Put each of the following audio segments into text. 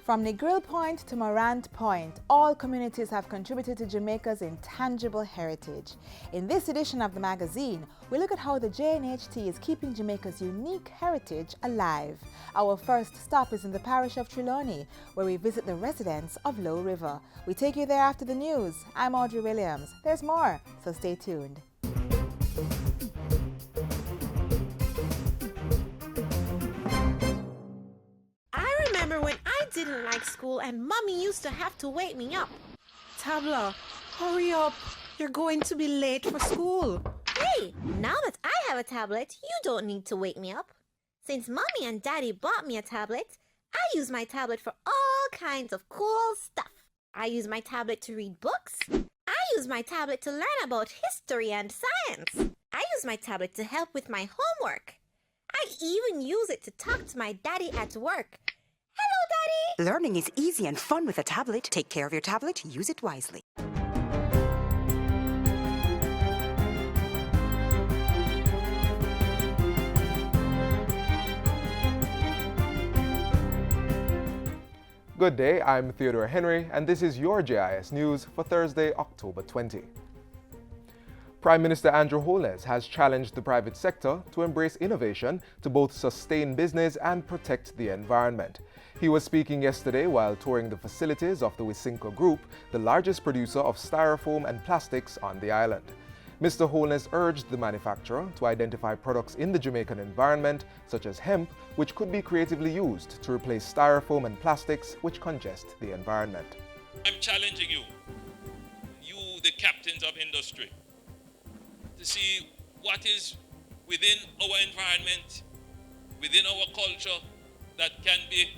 From Negril Point to Morant Point, all communities have contributed to Jamaica's intangible heritage. In this edition of the magazine, we look at how the JNHT is keeping Jamaica's unique heritage alive. Our first stop is in the parish of Trelawney, where we visit the residents of Low River. We take you there after the news. I'm Audrey Williams. There's more, so stay tuned. Didn't like school and Mommy used to have to wake me up. Tabla, hurry up. You're going to be late for school. Hey, now that I have a tablet, you don't need to wake me up. Since Mommy and Daddy bought me a tablet, I use my tablet for all kinds of cool stuff. I use my tablet to read books. I use my tablet to learn about history and science. I use my tablet to help with my homework. I even use it to talk to my daddy at work. Hello, Daddy! Learning is easy and fun with a tablet. Take care of your tablet, use it wisely. Good day, I'm Theodore Henry, and this is your JIS News for Thursday, October 20. Prime Minister Andrew Holness has challenged the private sector to embrace innovation to both sustain business and protect the environment. He was speaking yesterday while touring the facilities of the Wisynco Group, the largest producer of styrofoam and plastics on the island. Mr. Holness urged the manufacturer to identify products in the Jamaican environment, such as hemp, which could be creatively used to replace styrofoam and plastics which congest the environment. I'm challenging you, the captains of industry, to see what is within our environment, within our culture, that can be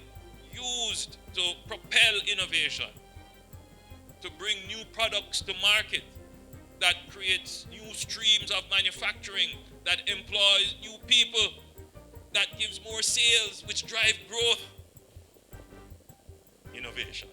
used to propel innovation, to bring new products to market, that creates new streams of manufacturing, that employs new people, that gives more sales, which drive growth. Innovation.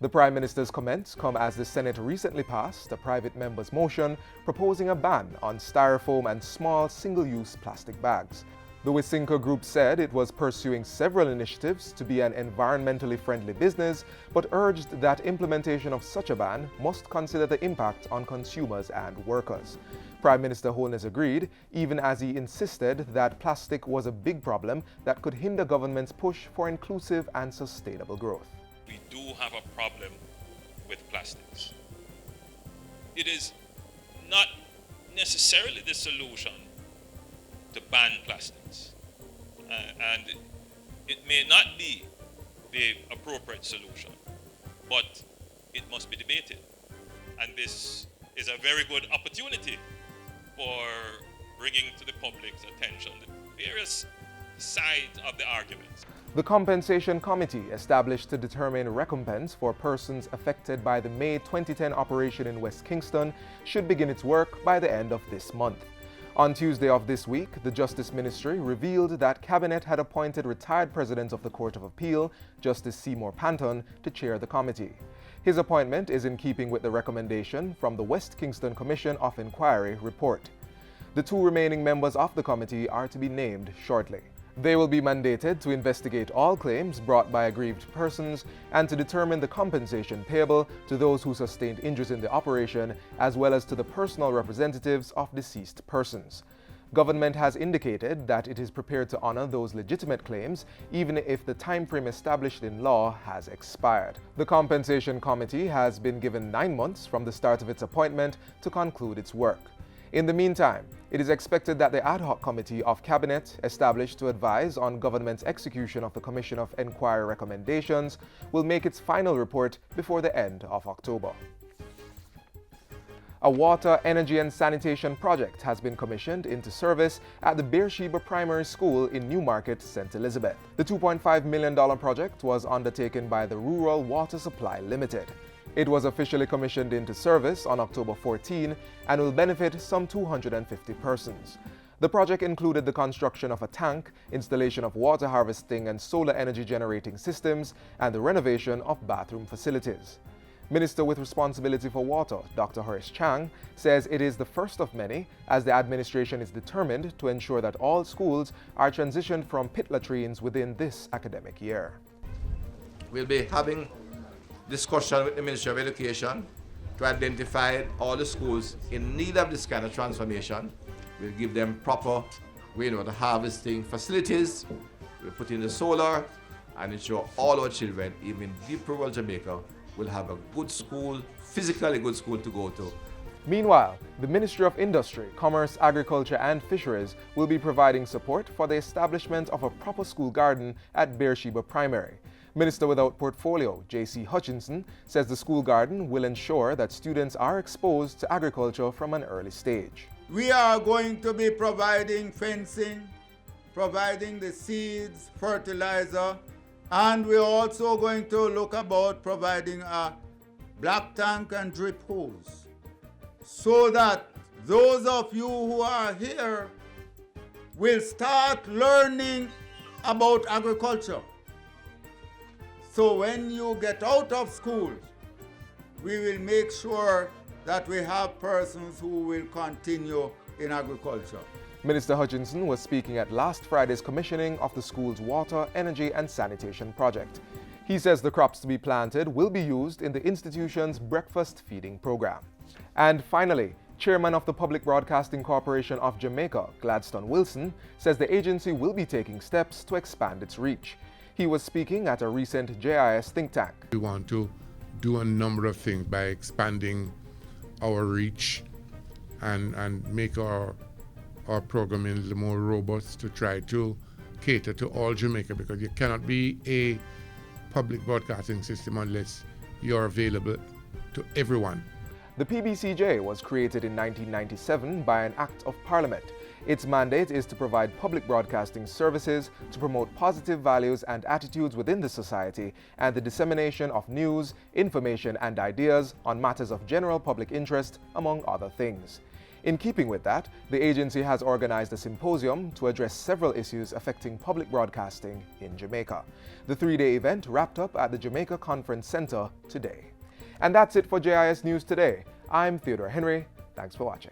The Prime Minister's comments come as the Senate recently passed a private member's motion proposing a ban on styrofoam and small single-use plastic bags. The Wisynco Group said it was pursuing several initiatives to be an environmentally friendly business, but urged that implementation of such a ban must consider the impact on consumers and workers. Prime Minister Holness agreed, even as he insisted that plastic was a big problem that could hinder government's push for inclusive and sustainable growth. We do have a problem with plastics. It is not necessarily the solution to ban plastics, and it may not be the appropriate solution, but it must be debated. And this is a very good opportunity for bringing to the public's attention the various sides of the arguments. The Compensation Committee, established to determine recompense for persons affected by the May 2010 operation in West Kingston, should begin its work by the end of this month. On Tuesday of this week, the Justice Ministry revealed that Cabinet had appointed retired President of the Court of Appeal, Justice Seymour Panton, to chair the committee. His appointment is in keeping with the recommendation from the West Kingston Commission of Inquiry report. The two remaining members of the committee are to be named shortly. They will be mandated to investigate all claims brought by aggrieved persons and to determine the compensation payable to those who sustained injuries in the operation, as well as to the personal representatives of deceased persons. Government has indicated that it is prepared to honor those legitimate claims, even if the time frame established in law has expired. The Compensation Committee has been given 9 months from the start of its appointment to conclude its work. In the meantime, it is expected that the ad hoc committee of Cabinet, established to advise on government's execution of the Commission of Inquiry recommendations, will make its final report before the end of October. A water, energy and sanitation project has been commissioned into service at the Beersheba Primary School in Newmarket, St. Elizabeth. The $2.5 million project was undertaken by the Rural Water Supply Limited. It was officially commissioned into service on October 14 and will benefit some 250 persons. The project included the construction of a tank, installation of water harvesting and solar energy generating systems, and the renovation of bathroom facilities. Minister with responsibility for water, Dr. Horace Chang, says it is the first of many, as the administration is determined to ensure that all schools are transitioned from pit latrines within this academic year. We'll be having discussion with the Ministry of Education to identify all the schools in need of this kind of transformation. We'll give them proper rainwater harvesting facilities. We'll put in the solar and ensure all our children, even in deep rural Jamaica, will have a good school, physically good school to go to. Meanwhile, the Ministry of Industry, Commerce, Agriculture and Fisheries will be providing support for the establishment of a proper school garden at Beersheba Primary. Minister without portfolio, J.C. Hutchinson, says the school garden will ensure that students are exposed to agriculture from an early stage. We are going to be providing fencing, providing the seeds, fertilizer, and we're also going to look about providing a black tank and drip hose, so that those of you who are here will start learning about agriculture. So when you get out of school, we will make sure that we have persons who will continue in agriculture. Minister Hutchinson was speaking at last Friday's commissioning of the school's water, energy and sanitation project. He says the crops to be planted will be used in the institution's breakfast feeding program. And finally, Chairman of the Public Broadcasting Corporation of Jamaica, Gladstone Wilson, says the agency will be taking steps to expand its reach. He was speaking at a recent JIS think tank. We want to do a number of things by expanding our reach and make our programming a little more robust to try to cater to all Jamaica, because you cannot be a public broadcasting system unless you're available to everyone. The PBCJ was created in 1997 by an Act of Parliament. Its mandate is to provide public broadcasting services to promote positive values and attitudes within the society and the dissemination of news, information and ideas on matters of general public interest, among other things. In keeping with that, the agency has organized a symposium to address several issues affecting public broadcasting in Jamaica. The three-day event wrapped up at the Jamaica Conference Center today. And that's it for JIS News Today. I'm Theodore Henry. Thanks for watching.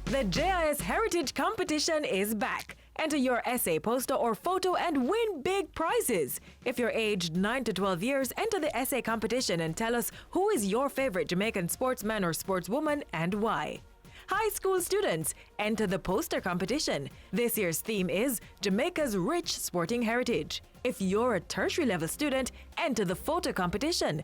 The JIS Heritage Competition is back. Enter your essay, poster, or photo and win big prizes. If you're aged 9 to 12 years, enter the essay competition and tell us who is your favorite Jamaican sportsman or sportswoman and why. High school students, enter the poster competition. This year's theme is Jamaica's Rich Sporting Heritage. If you're a tertiary level student, enter the photo competition.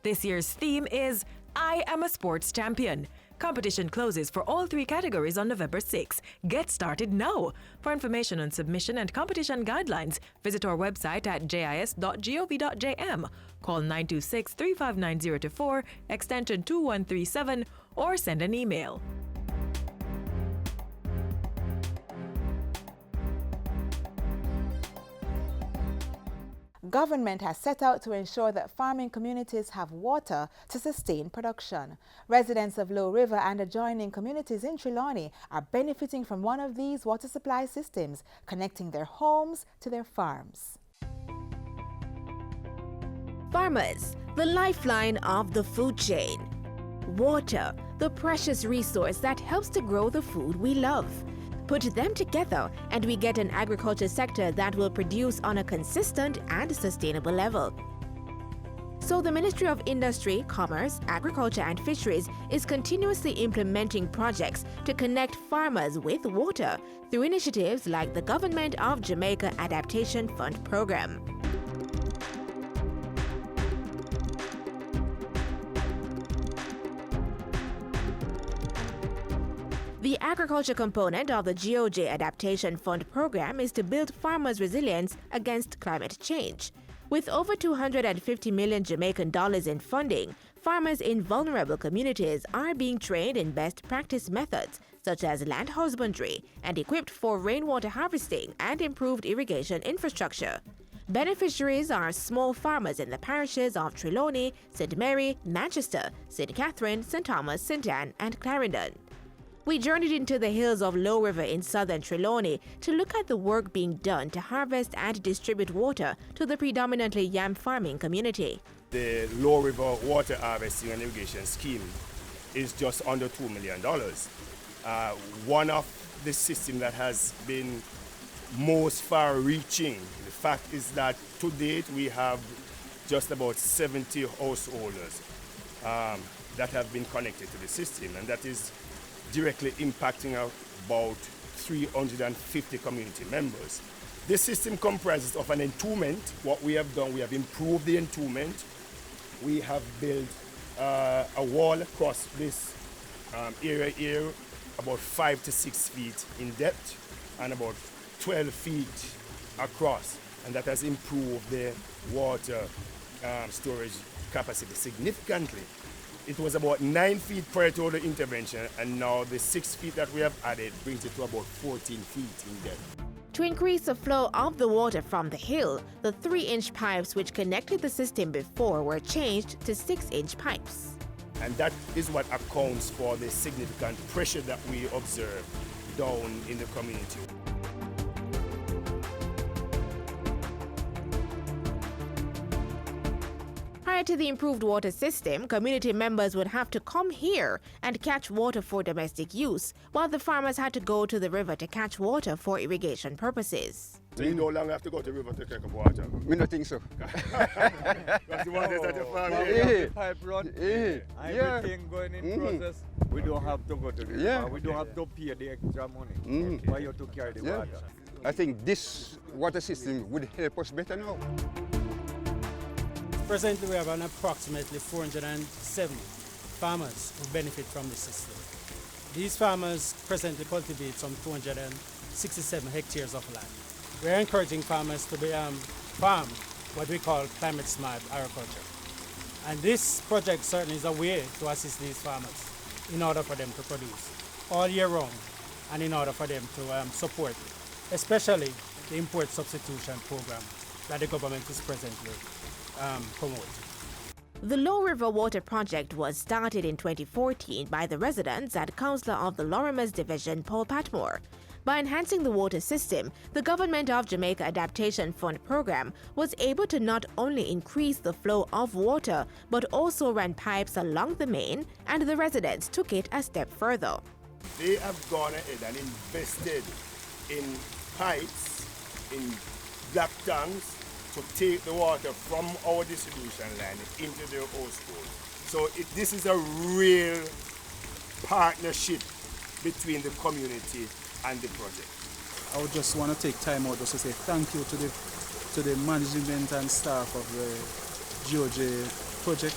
This year's theme is I Am a Sports Champion. Competition closes for all three categories on November 6. Get started now. For information on submission and competition guidelines, visit our website at jis.gov.jm. Call 926-359-024, extension 2137, or send an email. Government has set out to ensure that farming communities have water to sustain production. Residents of Low River and adjoining communities in Trelawney are benefiting from one of these water supply systems, connecting their homes to their farms. Farmers, the lifeline of the food chain. Water, the precious resource that helps to grow the food we love. Put them together and we get an agriculture sector that will produce on a consistent and sustainable level. So the Ministry of Industry, Commerce, Agriculture and Fisheries is continuously implementing projects to connect farmers with water through initiatives like the Government of Jamaica Adaptation Fund Program. The agriculture component of the GOJ Adaptation Fund program is to build farmers' resilience against climate change. With over $250 million Jamaican dollars in funding, farmers in vulnerable communities are being trained in best practice methods such as land husbandry and equipped for rainwater harvesting and improved irrigation infrastructure. Beneficiaries are small farmers in the parishes of Trelawney, St. Mary, Manchester, St. Catherine, St. Thomas, St. Anne and Clarendon. We journeyed into the hills of Low River in southern Trelawney to look at the work being done to harvest and distribute water to the predominantly yam farming community. The Low River Water Harvesting and Irrigation Scheme is just under $2 million. One of the systems that has been most far-reaching, the fact is that to date we have just about 70 householders that have been connected to the system, and that is directly impacting about 350 community members. This system comprises of an entombment. What we have done, we have improved the entombment. We have built a wall across this area here, about 5 to 6 feet in depth and about 12 feet across, and that has improved the water storage capacity significantly. It was about 9 feet prior to the intervention, and now the 6 feet that we have added brings it to about 14 feet in depth. To increase the flow of the water from the hill, the 3-inch pipes which connected the system before were changed to 6-inch pipes. And that is what accounts for the significant pressure that we observe down in the community. Prior to the improved water system, community members would have to come here and catch water for domestic use, while the farmers had to go to the river to catch water for irrigation purposes. So you no longer have to go to the river to take up water? We don't think so. That's the water that you farm here. Pipe run, everything going in process. We don't have to go to the river. We don't have to pay the extra money for you to carry the water. I think this water system would help us better now. Presently, we have an approximately 470 farmers who benefit from the system. These farmers presently cultivate some 267 hectares of land. We are encouraging farmers to farm what we call climate smart agriculture. And this project certainly is a way to assist these farmers in order for them to produce all year round and in order for them to support, especially the import substitution program that the government is presently promoting. The Low River Water Project was started in 2014 by the residents and Councillor of the Lorimer's Division, Paul Patmore. By enhancing the water system, the Government of Jamaica Adaptation Fund program was able to not only increase the flow of water, but also ran pipes along the main, and the residents took it a step further. They have gone ahead and invested in pipes, in black tanks, to take the water from our distribution line into their households. So this is a real partnership between the community and the project. I would just want to take time out just to say thank you to the management and staff of the Georgian project,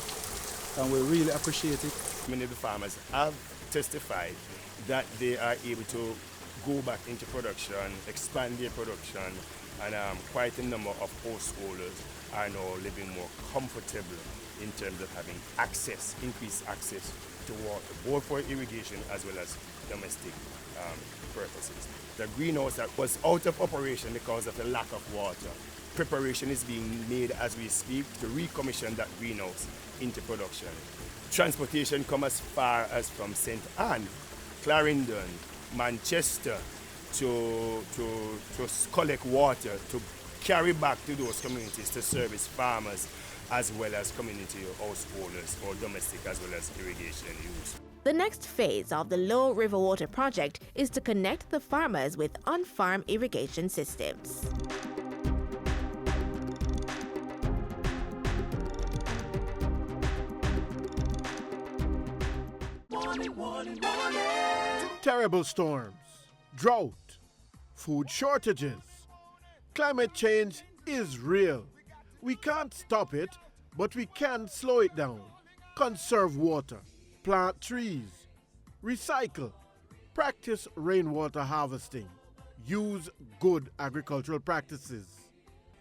and we really appreciate it. Many of the farmers have testified that they are able to go back into production, expand their production, and quite a number of householders are now living more comfortable in terms of having access, increased access to water, both for irrigation as well as domestic purposes. The greenhouse that was out of operation because of the lack of water, preparation is being made as we speak to recommission that greenhouse into production. Transportation comes as far as from St. Anne, Clarendon, Manchester, to collect water, to carry back to those communities to service farmers as well as community householders for domestic as well as irrigation use. The next phase of the Low River Water Project is to connect the farmers with on-farm irrigation systems. Terrible storms, drought, food shortages. Climate change is real. We can't stop it, but we can slow it down. Conserve water, plant trees, recycle, practice rainwater harvesting, use good agricultural practices.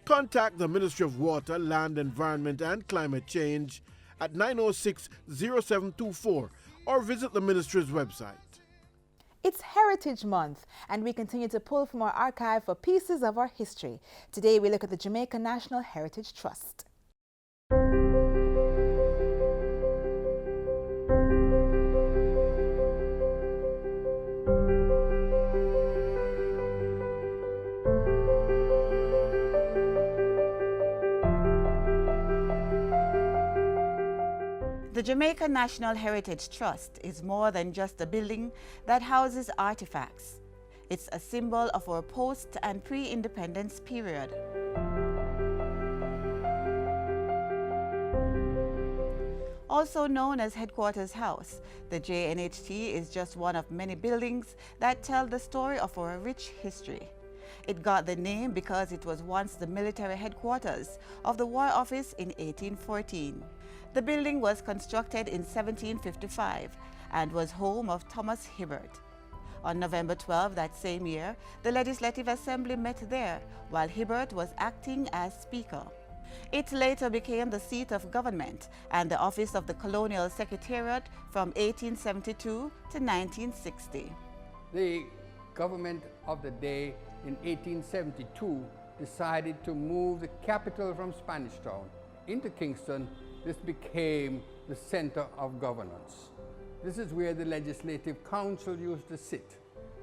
Contact the Ministry of Water, Land, Environment and Climate Change at 906-0724 or visit the Ministry's website. It's Heritage Month, and we continue to pull from our archive for pieces of our history. Today, we look at the Jamaica National Heritage Trust. The Jamaica National Heritage Trust is more than just a building that houses artifacts. It's a symbol of our post- and pre-independence period. Also known as Headquarters House, the JNHT is just one of many buildings that tell the story of our rich history. It got the name because it was once the military headquarters of the War Office in 1814. The building was constructed in 1755 and was home of Thomas Hibbert. On November 12 that same year, the Legislative Assembly met there while Hibbert was acting as Speaker. It later became the seat of government and the office of the Colonial Secretariat from 1872 to 1960. The government of the day in 1872 decided to move the capital from Spanish Town into Kingston. This became the center of governance. This is where the Legislative Council used to sit.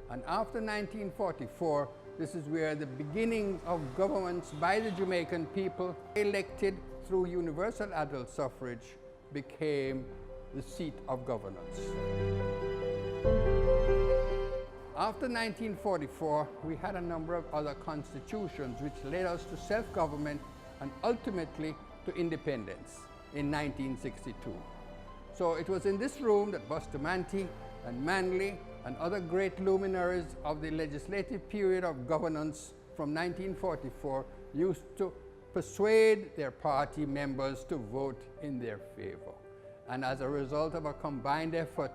And after 1944, this is where the beginning of governments by the Jamaican people, elected through universal adult suffrage, became the seat of governance. After 1944, we had a number of other constitutions which led us to self-government and ultimately to independence in 1962. So it was in this room that Bustamante and Manley and other great luminaries of the legislative period of governance from 1944 used to persuade their party members to vote in their favor. And as a result of a combined effort,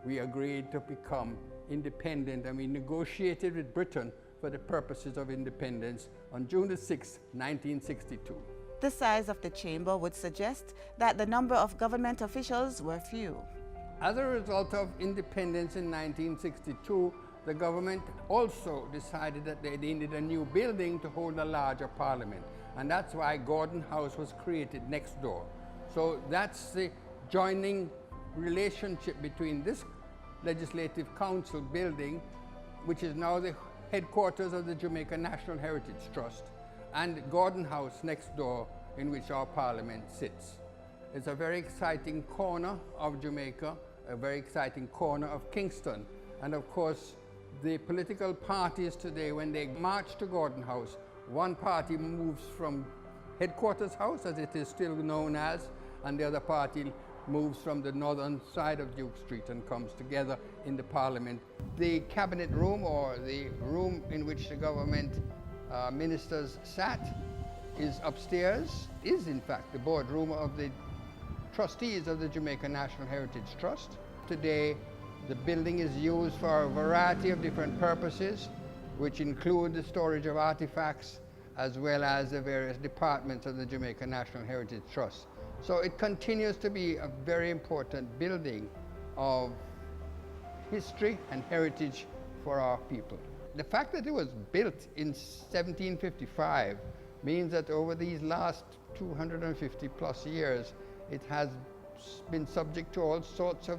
we agreed to become independent, and we negotiated with Britain for the purposes of independence on June the 6th, 1962. The size of the chamber would suggest that the number of government officials were few. As a result of independence in 1962, the government also decided that they needed a new building to hold a larger parliament. And that's why Gordon House was created next door. So that's the joining relationship between this Legislative Council building, which is now the headquarters of the Jamaica National Heritage Trust, and Gordon House next door, in which our parliament sits. It's a very exciting corner of Jamaica, a very exciting corner of Kingston. And of course, the political parties today, when they march to Gordon House, one party moves from Headquarters House, as it is still known as, and the other party moves from the northern side of Duke Street and comes together in the Parliament. The cabinet room, or the room in which the government ministers sat, is upstairs, is in fact the boardroom of the trustees of the Jamaica National Heritage Trust. Today, the building is used for a variety of different purposes, which include the storage of artifacts, as well as the various departments of the Jamaica National Heritage Trust. So it continues to be a very important building of history and heritage for our people. The fact that it was built in 1755 means that over these last 250 plus years, it has been subject to all sorts of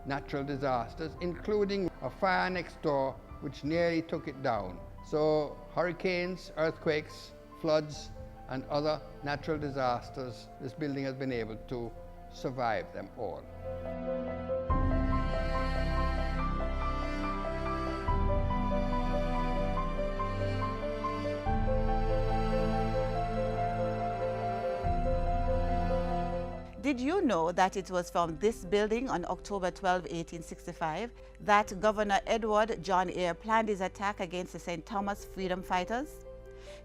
natural disasters, including a fire next door which nearly took it down. So hurricanes, earthquakes, floods, and other natural disasters, this building has been able to survive them all. Did you know that it was from this building on October 12, 1865, that Governor Edward John Eyre planned his attack against the St. Thomas freedom fighters?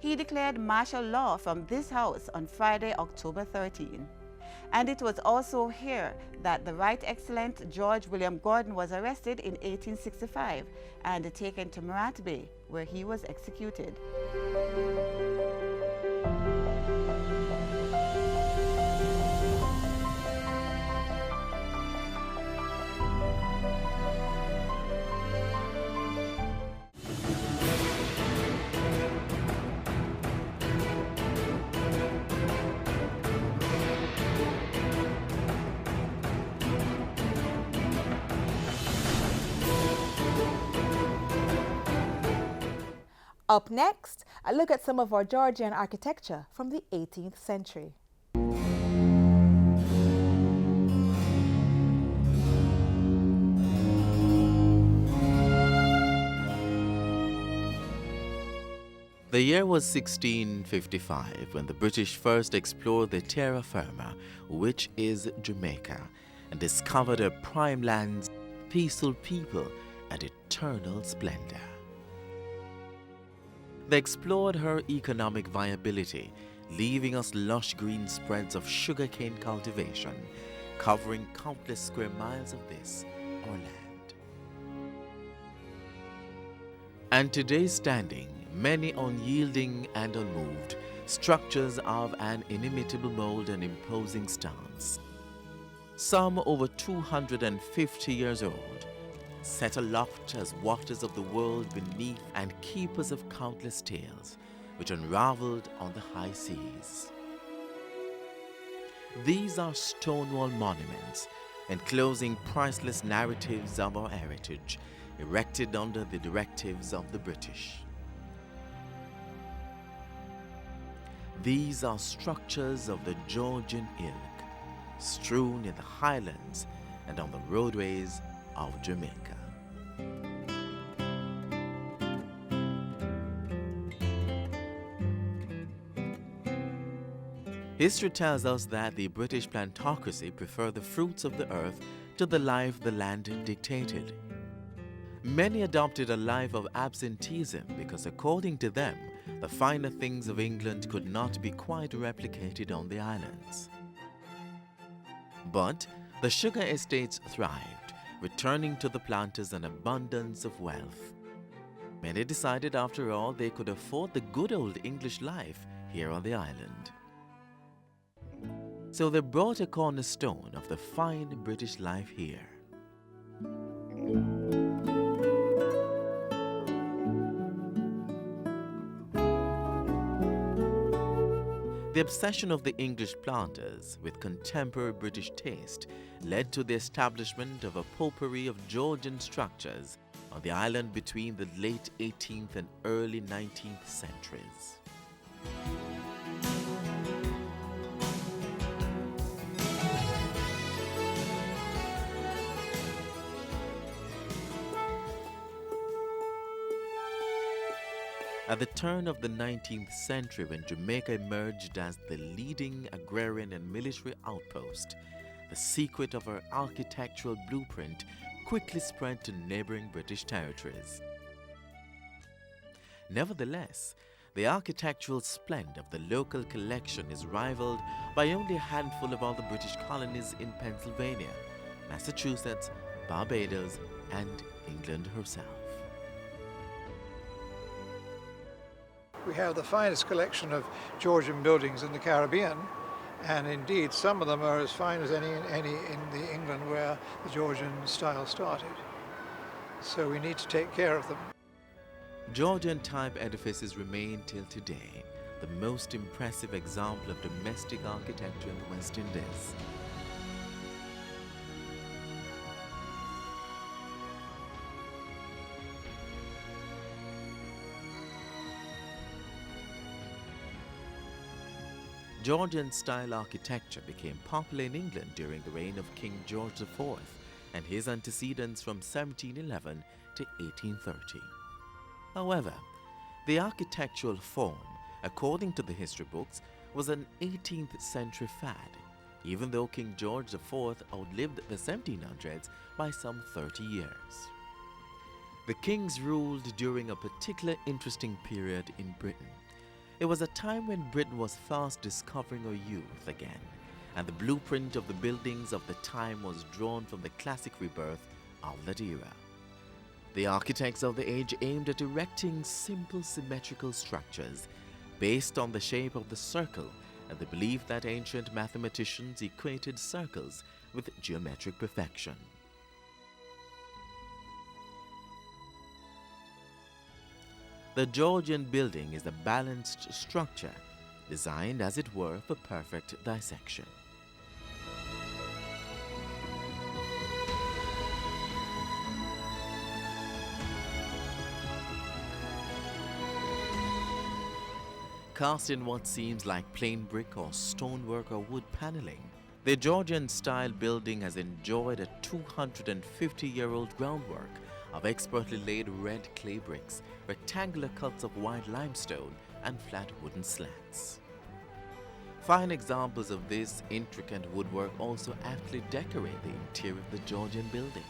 He declared martial law from this house on Friday, October 13. And it was also here that the Right Excellent George William Gordon was arrested in 1865 and taken to Morant Bay, where he was executed. Up next, a look at some of our Georgian architecture from the 18th century. The year was 1655 when the British first explored the terra firma, which is Jamaica, and discovered her prime lands, peaceful people, and eternal splendor. They explored her economic viability, leaving us lush green spreads of sugarcane cultivation, covering countless square miles of this, our land. And today standing, many unyielding and unmoved, structures of an inimitable mold and imposing stance. Some over 250 years old, set aloft as waters of the world beneath and keepers of countless tales, which unraveled on the high seas. These are Stonewall monuments, enclosing priceless narratives of our heritage, erected under the directives of the British. These are structures of the Georgian ilk, strewn in the highlands and on the roadways of Jamaica. History tells us that the British plantocracy preferred the fruits of the earth to the life the land dictated. Many adopted a life of absenteeism because, according to them, the finer things of England could not be quite replicated on the islands. But the sugar estates thrived, returning to the planters an abundance of wealth. Many decided, after all, they could afford the good old English life here on the island. So they brought a cornerstone of the fine British life here. The obsession of the English planters with contemporary British taste led to the establishment of a potpourri of Georgian structures on the island between the late 18th and early 19th centuries. At the turn of the 19th century, when Jamaica emerged as the leading agrarian and military outpost, the secret of her architectural blueprint quickly spread to neighboring British territories. Nevertheless, the architectural splendor of the local collection is rivaled by only a handful of other British colonies in Pennsylvania, Massachusetts, Barbados, and England herself. We have the finest collection of Georgian buildings in the Caribbean, and indeed some of them are as fine as any in the England where the Georgian style started. So we need to take care of them. Georgian type edifices remain till today the most impressive example of domestic architecture in the West Indies. Georgian-style architecture became popular in England during the reign of King George IV and his antecedents from 1711 to 1830. However, the architectural form, according to the history books, was an 18th century fad, even though King George IV outlived the 1700s by some 30 years. The kings ruled during a particularly interesting period in Britain. It was a time when Britain was fast discovering her youth again, and the blueprint of the buildings of the time was drawn from the classic rebirth of that era. The architects of the age aimed at erecting simple symmetrical structures based on the shape of the circle and the belief that ancient mathematicians equated circles with geometric perfection. The Georgian building is a balanced structure, designed as it were for perfect dissection. Cast in what seems like plain brick or stonework or wood paneling, the Georgian-style building has enjoyed a 250-year-old groundwork of expertly laid red clay bricks, rectangular cuts of white limestone, and flat wooden slats. Fine examples of this intricate woodwork also aptly decorate the interior of the Georgian building.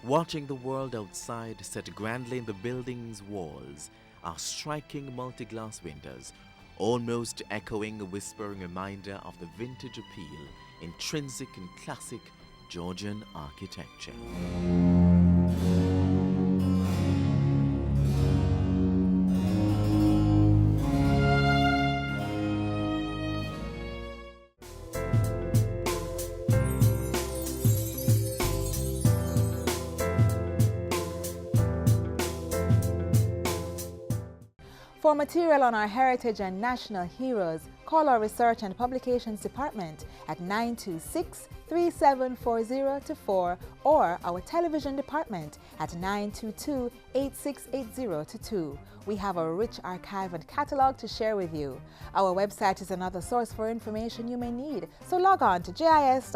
Watching the world outside set grandly in the building's walls are striking multi-glass windows, almost echoing a whispering reminder of the vintage appeal intrinsic in classic Georgian architecture. For material on our heritage and national heroes, call our Research and Publications Department at 926-3740-4 or our Television Department at 922-8680-2. We have a rich archive and catalogue to share with you. Our website is another source for information you may need, so log on to gis.gov.jm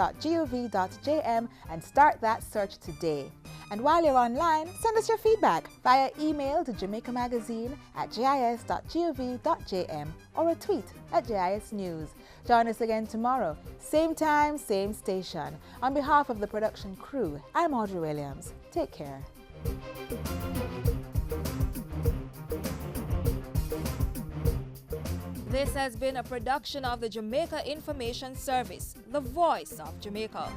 and start that search today. And while you're online, send us your feedback via email to jamaicamagazine@gis.gov.jm or a tweet at JIS News. Join us again tomorrow, same time, same station. On behalf of the production crew, I'm Audrey Williams. Take care. This has been a production of the Jamaica Information Service, the voice of Jamaica.